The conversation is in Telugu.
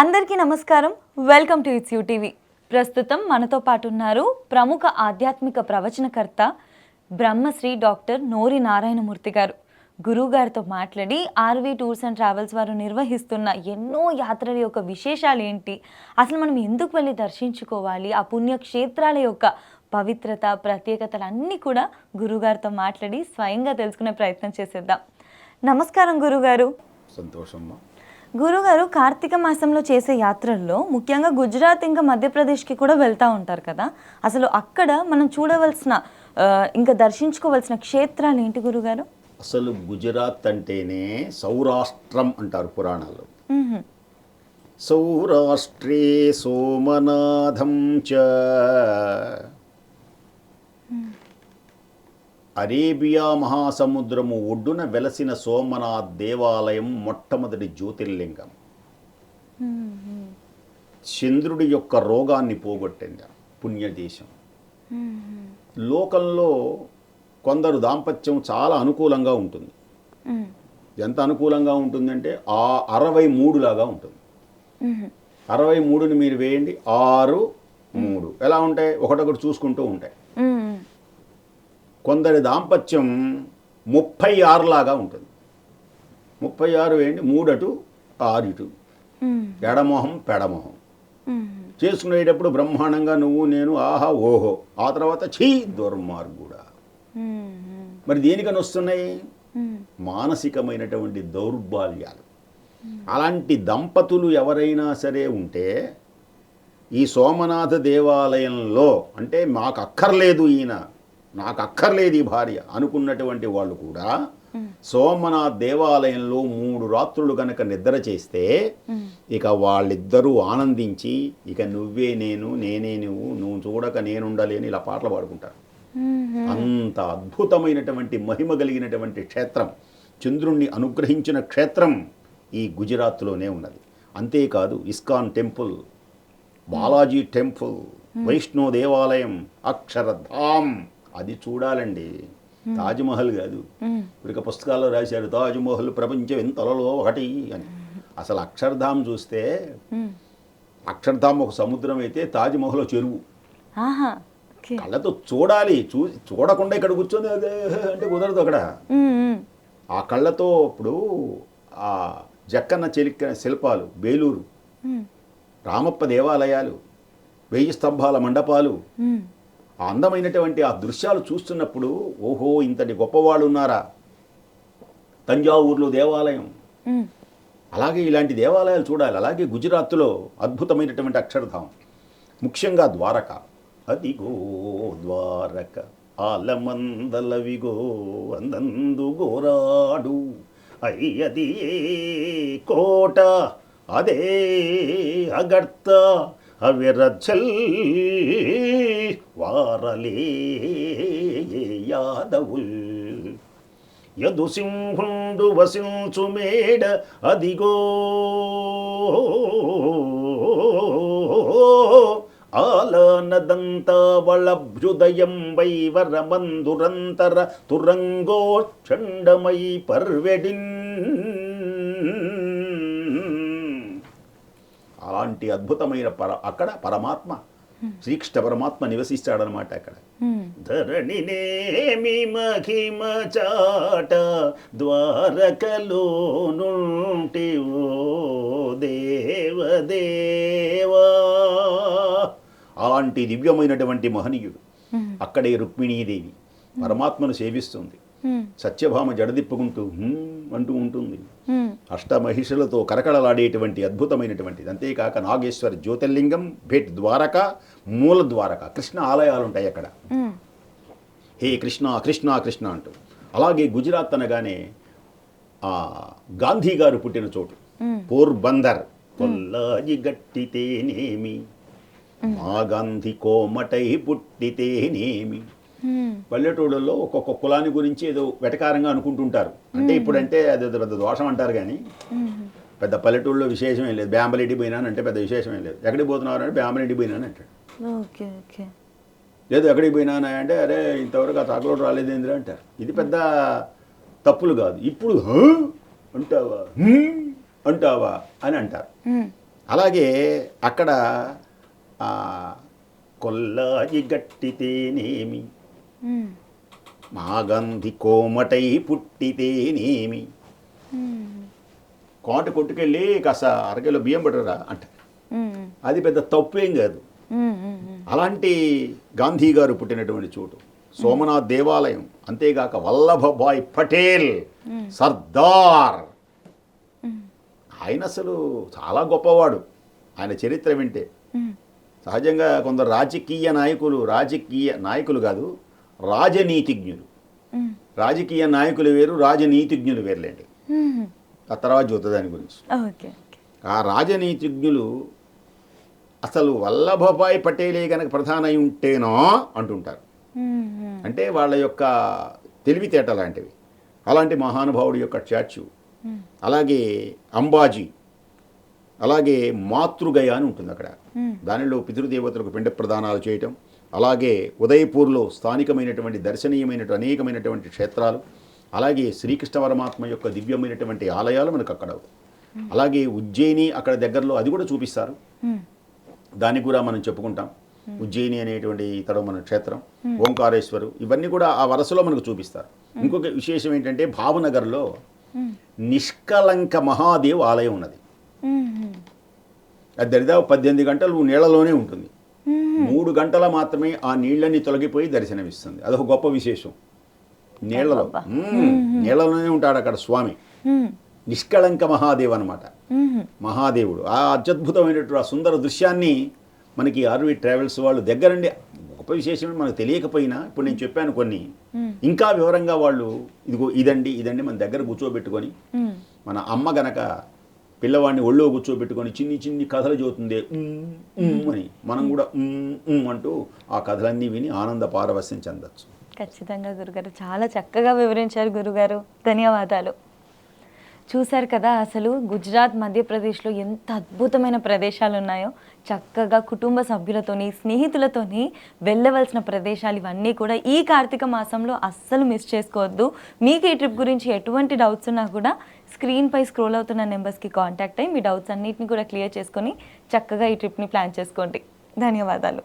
అందరికీ నమస్కారం. Welcome to it's you TV. ప్రస్తుతం మనతో పాటు ఉన్నారు ప్రముఖ ఆధ్యాత్మిక ప్రవచనకర్త బ్రహ్మశ్రీ డాక్టర్ నోరి నారాయణమూర్తి గారు. గురువుగారితో మాట్లాడి ఆర్వి టూర్స్ అండ్ ట్రావెల్స్ వారు నిర్వహిస్తున్న ఎన్నో యాత్రల యొక్క విశేషాలు ఏంటి, అసలు మనం ఎందుకు వెళ్ళి దర్శించుకోవాలి, ఆ పుణ్యక్షేత్రాల యొక్క పవిత్రత ప్రత్యేకతలు అన్నీ కూడా గురువుగారితో మాట్లాడి స్వయంగా తెలుసుకునే ప్రయత్నం చేసేద్దాం. నమస్కారం గురుగారు. సంతోషమ్మా. గురుగారు, కార్తీక మాసంలో చేసే యాత్రల్లో ముఖ్యంగా గుజరాత్ ఇంకా మధ్యప్రదేశ్కి కూడా వెళ్తూ ఉంటారు కదా, అసలు అక్కడ మనం చూడవలసిన ఇంకా దర్శించుకోవాల్సిన క్షేత్రాలు ఏంటి గురుగారు? అసలు గుజరాత్ అంటేనే సౌరాష్ట్రం అంటారు పురాణాల్లో. సౌరాష్ట్రే సోమనాథం చ, అరేబియా మహాసముద్రము ఒడ్డున వెలసిన సోమనాథ్ దేవాలయం మొట్టమొదటి జ్యోతిర్లింగం. చంద్రుడి యొక్క రోగాన్ని పోగొట్టింది పుణ్యదేశం. లోకంలో కొందరు దాంపత్యం చాలా అనుకూలంగా ఉంటుంది. ఎంత అనుకూలంగా ఉంటుందంటే 63 లాగా ఉంటుంది. 63ని మీరు వేయండి, 6, 3 ఎలా ఉంటాయి? ఒకటొకటి చూసుకుంటూ ఉంటాయి. కొందరి దాంపత్యం 36 లాగా ఉంటుంది. 36 వేయండి, 3 అటు 6 ఇటు, ఎడమొహం పెడమొహం చేసుకునేటప్పుడు బ్రహ్మాండంగా నువ్వు నేను ఆహా ఓహో, ఆ తర్వాత ఛీ దుర్మార్గుడా. మరి దేనికని వస్తున్నాయి? మానసికమైనటువంటి దౌర్బల్యాలు. అలాంటి దంపతులు ఎవరైనా సరే ఉంటే ఈ సోమనాథ దేవాలయంలో, అంటే మాకు అక్కర్లేదు ఈయన, నాకు అక్కర్లేదు ఈ భార్య అనుకున్నటువంటి వాళ్ళు కూడా సోమనాథ్ దేవాలయంలో 3 రాత్రులు గనక నిద్ర చేస్తే ఇక వాళ్ళిద్దరూ ఆనందించి ఇక నువ్వే నేను, నేనే నువ్వు చూడక నేనుండలేని ఇలా పాటలు పాడుకుంటారు. అంత అద్భుతమైనటువంటి మహిమ కలిగినటువంటి క్షేత్రం, చంద్రుణ్ణి అనుగ్రహించిన క్షేత్రం ఈ గుజరాత్లోనే ఉన్నది. అంతేకాదు ISKCON temple, Balaji temple, Vaishno దేవాలయం, అక్షరధామ్, అది చూడాలండి. తాజ్మహల్ కాదు. ఇప్పుడు పుస్తకాల్లో రాశారు తాజ్మహల్ ప్రపంచం ఎంతలలో ఒకటి అని. అసలు అక్షర్ధామ్ చూస్తే, అక్షర్ధామ్ ఒక సముద్రం అయితే తాజ్మహల్ చెరువు. కళ్ళతో చూడాలి, చూడకుండా ఇక్కడ కూర్చొని అదే అంటే కుదరదు అక్కడ. ఆ కళ్ళతో ఇప్పుడు ఆ జక్కన్న చెలిక్క శిల్పాలు, బేలూరు రామప్ప దేవాలయాలు, 1000 స్తంభాల మండపాలు, ఆ అందమైనటువంటి ఆ దృశ్యాలు చూస్తున్నప్పుడు ఓహో ఇంతటి గొప్పవాళ్ళు ఉన్నారా. తంజావూరులో దేవాలయం, అలాగే ఇలాంటి దేవాలయాలు చూడాలి. అలాగే గుజరాత్లో అద్భుతమైనటువంటి అక్షరధామ్, ముఖ్యంగా ద్వారక. అదిగో ద్వారక ఆలమందలవిగో అందందు గోరాడు, అయ్యది కోట అదే అగర్త అవిరచల్ వారలే యాదవుల్, యదు సింహుండు వసించు మేడ అదిగో ఆలనదంత వళభ్యుదయం వైవరమందురంతర తురంగో చండమై పర్వెడిన్. అలాంటి అద్భుతమైన అక్కడ పరమాత్మ, శ్రీకృష్ణ పరమాత్మ నివసిస్తాడనమాట అక్కడ. ధరణినేమి మహిమ చాట ద్వారకలో నుంటివో దేవదేవా. అలాంటి దివ్యమైనటువంటి మహనీయుడు. అక్కడే రుక్మిణీదేవి పరమాత్మను సేవిస్తుంది. సత్యభామ జడదిప్పుకుంటూ అంటూ ఉంటుంది. అష్టమహిషులతో కరకళలాడేటువంటి అద్భుతమైనటువంటిది. అంతేకాక నాగేశ్వర జ్యోతిర్లింగం, భేట్ ద్వారక, మూల ద్వారక, కృష్ణ ఆలయాలు ఉంటాయి అక్కడ. హే కృష్ణ కృష్ణ కృష్ణ అంటూ. అలాగే గుజరాత్ అనగానే గాంధీ గారు పుట్టిన చోటు పోర్బందర్. కొల్లాజి గట్టితేనేమి మా గాంధీ కోమటై పుట్టితేనేమి. పల్లెటూళ్ళలో ఒక్కొక్క కులాన్ని గురించి ఏదో వెటకారంగా అనుకుంటుంటారు. అంటే ఇప్పుడంటే అది పెద్ద దోషం అంటారు, కానీ పెద్ద పల్లెటూళ్ళలో విశేషమేం లేదు. బ్యాంబలెడ్డి పోయినాను అంటే పెద్ద విశేషమేం లేదు. ఎక్కడికి పోతున్నారు అంటే బ్యాంబలెడ్డి పోయినాను అంటాడు. లేదు ఎక్కడికి పోయినానా అంటే అరే ఇంతవరకు ఆ తాకలోడు రాలేదేంద్రా అంటారు. ఇది పెద్ద తప్పులు కాదు. ఇప్పుడు అంటావా అంటావా అని అంటారు. అలాగే అక్కడ ఆ, కొల్లాయి గట్టితేనేమి మ్మ్. మాగంధి కోమటై పుట్టితేనేమి, మ్మ్. కోట కొట్టుకెళ్ళి కాస్త అరకిలో బియ్యం పట్టరా అంట. మ్మ్. అది పెద్ద తప్పేం కాదు. మ్మ్. మ్మ్. అలాంటి గాంధీ గారు పుట్టినటువంటి చోటు సోమనాథ్ దేవాలయం. అంతేగాక వల్లభభాయ్ పటేల్ సర్దార్, ఆయన అసలు చాలా గొప్పవాడు. ఆయన చరిత్ర వింటే మ్మ్. సహజంగా కొందరు రాజకీయ నాయకులు కాదు, రాజనీతిజ్ఞులు. మ్మ్. రాజకీయ నాయకులు వేరు, రాజనీతిజ్ఞులు వేరులేండి. మ్మ్. ఆ తర్వాత చూద్దాం దాని గురించి. Okay okay. ఆ రాజనీతిజ్ఞులు అసలు వల్లభభాయ్ పటేలే కనుక ప్రధాని అయి ఉంటేనో అంటుంటారు. మ్మ్. అంటే వాళ్ళ యొక్క తెలివితేట లాంటివి. అలాంటి మహానుభావుడి యొక్క స్టాచ్యూ. మ్మ్. అలాగే అంబాజీ, అలాగే మాతృగయ అని ఉంటుంది అక్కడ. మ్మ్. దానిలో పితృదేవతలకు పిండ ప్రదానాలు చేయటం. అలాగే ఉదయపూర్లో స్థానికమైనటువంటి దర్శనీయమైనటువంటి అనేకమైనటువంటి క్షేత్రాలు. అలాగే శ్రీకృష్ణ పరమాత్మ యొక్క దివ్యమైనటువంటి ఆలయాలు మనకు అక్కడ. అలాగే ఉజ్జయిని అక్కడ దగ్గరలో, అది కూడా చూపిస్తారు. మ్మ్. దానికి కూడా మనం చెప్పుకుంటాం. ఉజ్జయిని అనేటువంటి ఇతడు మన క్షేత్రం, ఓంకారేశ్వరు, ఇవన్నీ కూడా ఆ వరుసలో మనకు చూపిస్తారు. ఇంకొక విశేషం ఏంటంటే భావనగర్లో మ్మ్. నిష్కలంక మహాదేవ్ ఆలయం ఉన్నది. మ్మ్. అది దరిదాపు 18 గంటలు నీళ్లలోనే ఉంటుంది. మ్మ్. 3 గంటల మాత్రమే ఆ నీళ్ళని తొలగిపోయి దర్శనమిస్తుంది. అదొక గొప్ప విశేషం. నీళ్లలో నీళ్లలోనే ఉంటాడు అక్కడ స్వామి. మ్మ్. నిష్కళంక మహాదేవ్ అనమాట. మ్మ్. మహాదేవుడు ఆ అత్యద్భుతమైనటువంటి ఆ సుందర దృశ్యాన్ని మనకి ఆర్వి ట్రావెల్స్ వాళ్ళు దగ్గరండి. గొప్ప విశేషం మనకు తెలియకపోయినా ఇప్పుడు నేను చెప్పాను కొన్ని, ఇంకా వివరంగా వాళ్ళు ఇదిగో ఇదండి మన దగ్గర కూర్చోబెట్టుకొని, మ్మ్. మన అమ్మ గనక పిల్లవాడిని ఒళ్ళో కూర్చోబెట్టుకొని చిన్ని చిన్ని కథలు చదువుతుంది అని, మనం కూడా అంటూ ఆ కథలన్నీ విని ఆనంద పారవస్యం చెందొచ్చు. ఖచ్చితంగా గురుగారు, చాలా చక్కగా వివరించారు గురుగారు, ధన్యవాదాలు. చూశారు కదా, అసలు గుజరాత్ మధ్యప్రదేశ్లో ఎంత అద్భుతమైన ప్రదేశాలు ఉన్నాయో. చక్కగా కుటుంబ సభ్యులతోని, స్నేహితులతోని వెళ్ళవలసిన ప్రదేశాలు ఇవన్నీ కూడా ఈ కార్తీక మాసంలో అస్సలు మిస్ చేసుకోవద్దు. మీకు ఈ ట్రిప్ గురించి ఎటువంటి డౌట్స్ ఉన్నా కూడా స్క్రీన్పై స్క్రోల్ అవుతున్న నెంబర్స్కి కాంటాక్ట్ అయ్యి మీ డౌట్స్ అన్నిటిని కూడా క్లియర్ చేసుకొని చక్కగా ఈ ట్రిప్ని ప్లాన్ చేసుకోండి. ధన్యవాదాలు.